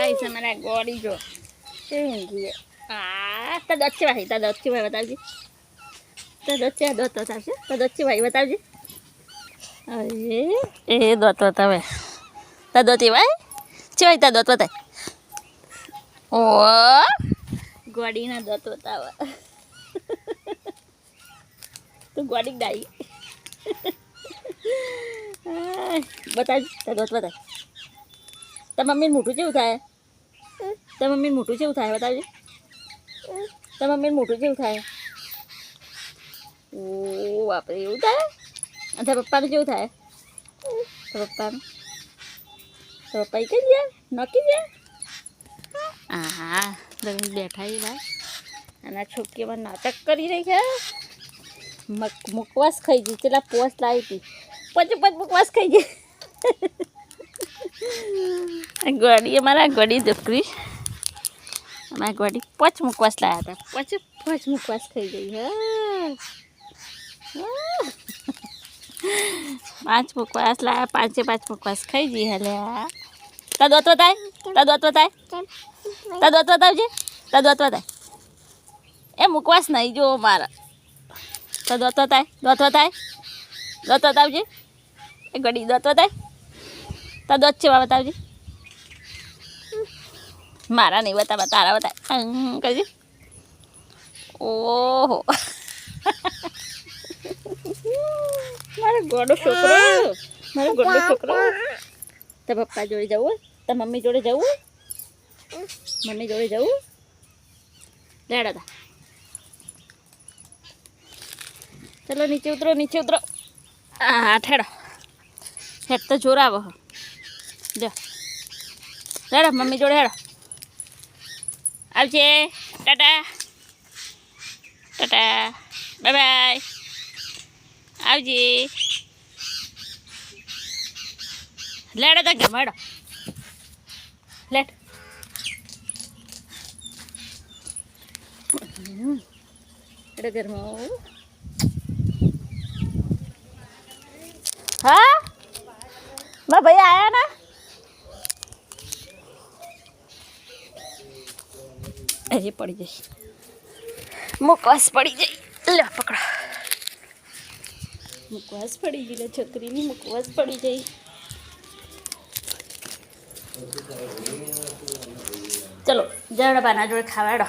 guys हमारा गोड़ी जो ઊંઘી તા દચ્ચે ભાઈ બતાવજે તા દચ્ચે દોત બતાવશે તા દચ્ચે ભાઈ બતાવજે અરે એ દોત બતાવે તા દોતી ભાઈ છે ભાઈ તા દોત બતાય ઓ ગોડીના દોત બતાવે તું ગોડી ડાઈ બતાવજે તા દોત બતાય તા મમ્મીને મોઢું કેવું થાય તા મમ્મીને મોઢું કેવું થાય બતાવજે તા મમ્મીને મોઢું કેવું થાય ઓ બાપરે એવું થાય અને તારા પપ્પાને કેવું થાય તારા પપ્પાને તારા પપ્પા કઈ ગયા નક્કી ગયા હા બેઠા એ ભાઈ અને આ છોકરીમાં નાટક કરી રહી છે મુકવાસ ખાઈ ગઈ પેલા પોસ્ટ લાવી હતી પછી મુકવાસ ખાઈ ગઈ ગોડી અમારા ગોડી દફરી અમારા ગોડી પચ મુકવાસ લાવ્યા હતા પછી પચ મુકવાસ ખાઈ ગઈ પાંચ મુકવાસ લાવ્યા પાંચે પાંચ મુકવાસ ખાઈ ગઈ હલે તા દોત બતાય તા દોત બતાય તા દોત બતાવજે તા દોત બતાય એ મુકવાસ નહીં જો મારા તા દોત બતાય દોત બતાવજે એ ગોડી દોત બતાય તા દોત છે બતાવજે મારા નહીં બતાવા તારા બતાય કહેજે ઓહો મારો ગોડો છોકરો તારા પપ્પા જોડે જવું તારા મમ્મી જોડે જવું મમ્મી જોડે જવું લેડા તા ચલો નીચે ઉતરો હા ઠેડો હેડ તો જોર આવો જો હેડો મમ્મી જોડે હેડો આવજે ટાટા બાય બાય આવજે લેડો તો ગમે હેડો લેટ હેડો ઘરમાં હા મારા ભાઈ આયા ના અરે પડી જઈશ મુકવાસ પડી જઈ લે પકડો મુકવાસ પડી ગઈ લે છોકરીની મુકવાસ પડી જઈ ચલો જણ બાના જોડે ખાવાડો